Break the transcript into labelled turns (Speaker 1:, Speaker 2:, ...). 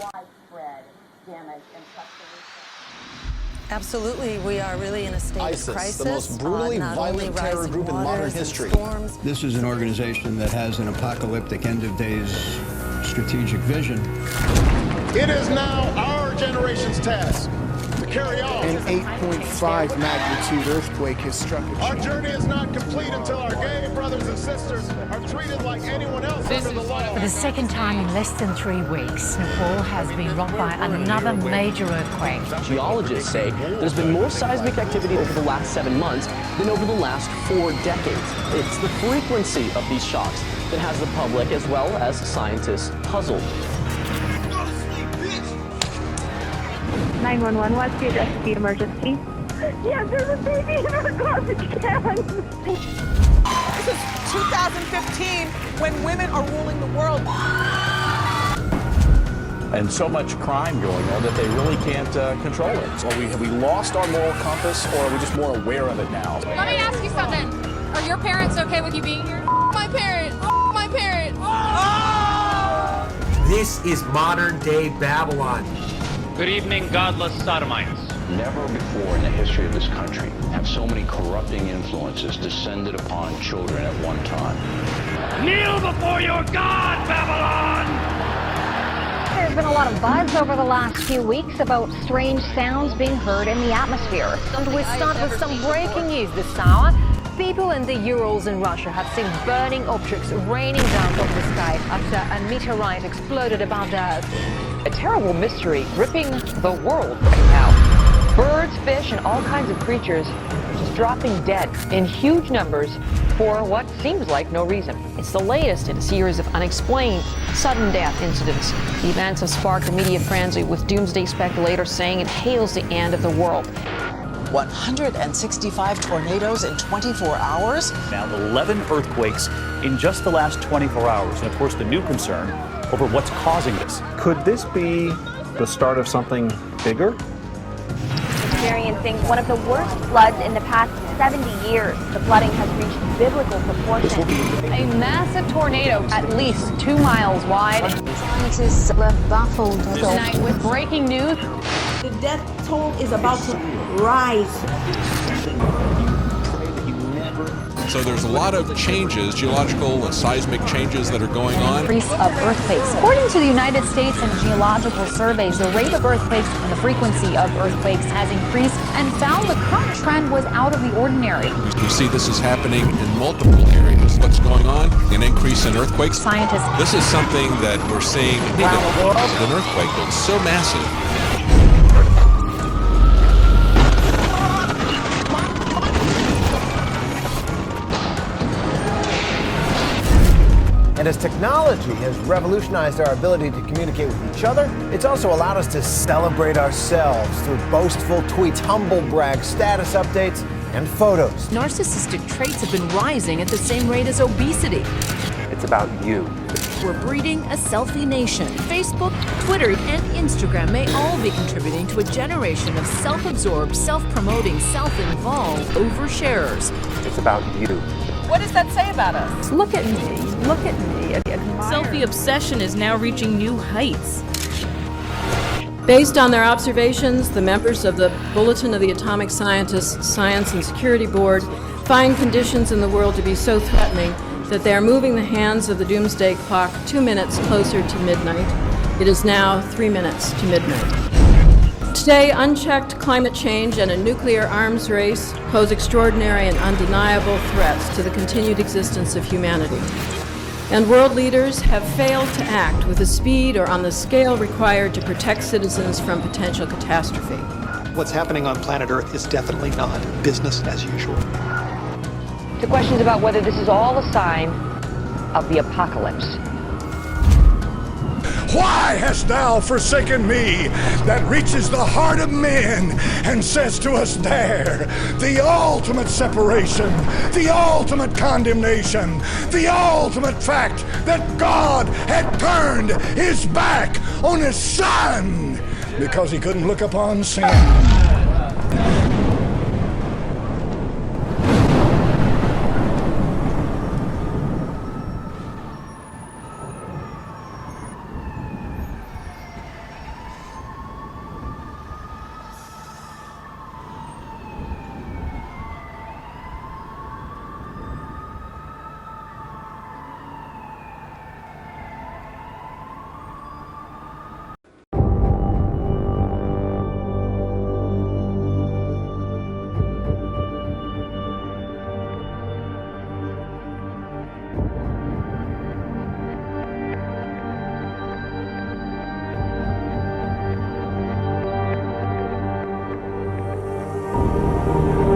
Speaker 1: widespread damage and frustration.
Speaker 2: Absolutely, we are really in a state of crisis.
Speaker 3: The most brutally violent terror group in modern history.
Speaker 4: This is an organization that has an apocalyptic end of days strategic vision.
Speaker 5: It is now our generation's task to carry on.
Speaker 6: An 8.5 magnitude earthquake has struck a
Speaker 5: Our journey is not complete until our gay brothers and sisters are treated like anyone else under the law.
Speaker 7: For the second time in less than 3 weeks, Nepal has been rocked by another major earthquake.
Speaker 8: Geologists say there's been more seismic activity over the last 7 months than over the last 4 decades. It's the frequency of these shocks that has the public as well as scientists puzzled.
Speaker 9: 911, what's the address of the emergency? Yes, there's a baby in our garbage can.
Speaker 10: This is 2015 when women are ruling the world.
Speaker 11: And so much crime going on that they really can't control it. So have we lost our moral compass, or are we just more aware of it now?
Speaker 12: Let me ask you something. Are your parents okay with you being here? My parents. My parents.
Speaker 13: This is modern day Babylon.
Speaker 14: Good evening, godless sodomites.
Speaker 15: Never before in the history of this country have so many corrupting influences descended upon children at one time.
Speaker 14: Kneel before your God, Babylon!
Speaker 16: There's been a lot of buzz over the last few weeks about strange sounds being heard in the atmosphere.
Speaker 2: And we start with some breaking news this hour. People in the Urals in Russia have seen burning objects raining down from the sky after a meteorite exploded above the Earth.
Speaker 17: A terrible mystery gripping the world right now. Birds, fish, and all kinds of creatures just dropping dead in huge numbers for what seems like no reason. It's the latest in a series of unexplained sudden death incidents. The events have sparked a media frenzy, with doomsday speculators saying it hails the end of the world.
Speaker 10: 165 tornadoes in 24 hours.
Speaker 11: Now 11 earthquakes in just the last 24 hours. And of course, the new concern over what's causing this. Could this be the start of something bigger?
Speaker 9: Experiencing one of the worst floods in the past 70 years. The flooding has reached biblical proportions.
Speaker 17: A massive tornado at least 2 miles wide.
Speaker 16: Scientists left baffled.
Speaker 17: Tonight with breaking news.
Speaker 10: The death toll is about to rise.
Speaker 18: So there's a lot of changes, geological and seismic changes that are going on.
Speaker 7: Increase of earthquakes. According to the United States and geological surveys, the rate of earthquakes and the frequency of earthquakes has increased, and found the current trend was out of the ordinary.
Speaker 18: You see this is happening in multiple areas. What's going on? An increase in earthquakes.
Speaker 7: Scientists.
Speaker 18: This is something that we're seeing around the world. An earthquake that's so massive.
Speaker 13: And as technology has revolutionized our ability to communicate with each other, it's also allowed us to celebrate ourselves through boastful tweets, humble brags, status updates, and photos.
Speaker 19: Narcissistic traits have been rising at the same rate as obesity.
Speaker 11: It's about you.
Speaker 19: We're breeding a selfie nation. Facebook, Twitter, and Instagram may all be contributing to a generation of self-absorbed, self-promoting, self-involved oversharers.
Speaker 11: It's about you.
Speaker 10: What does that say about us?
Speaker 19: Look at me. Look at me. Selfie obsession is now reaching new heights.
Speaker 20: Based on their observations, the members of the Bulletin of the Atomic Scientists Science and Security Board find conditions in the world to be so threatening that they are moving the hands of the doomsday clock 2 minutes closer to midnight. It is now 3 minutes to midnight. Today, unchecked climate change and a nuclear arms race pose extraordinary and undeniable threats to the continued existence of humanity. And world leaders have failed to act with the speed or on the scale required to protect citizens from potential catastrophe.
Speaker 6: What's happening on planet Earth is definitely not business as usual.
Speaker 17: The questions about whether this is all a sign of the apocalypse.
Speaker 5: Why hast thou forsaken me? That reaches the heart of men and says to us there, the ultimate separation, the ultimate condemnation, the ultimate fact that God had turned his back on his son because he couldn't look upon sin.
Speaker 2: News.